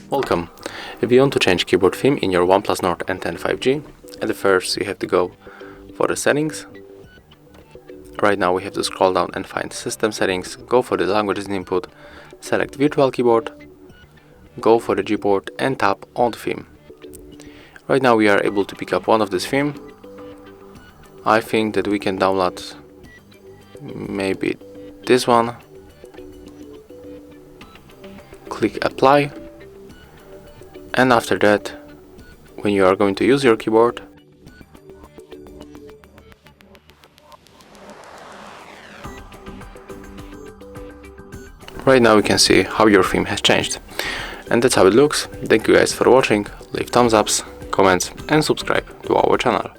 Welcome. If you want to change keyboard theme in your OnePlus Nord N10 5G, at first you have to go for the settings. Right now we have to scroll down and find system settings, go for the languages input, select virtual keyboard, go for the Gboard and tap on the theme. Right now we are able to pick up one of this theme. I think that we can download maybe this one. Click apply. And after that, when you are going to use your keyboard, right now you can see how your theme has changed. And that's how it looks. Thank you guys for watching. Leave thumbs ups, comments and subscribe to our channel.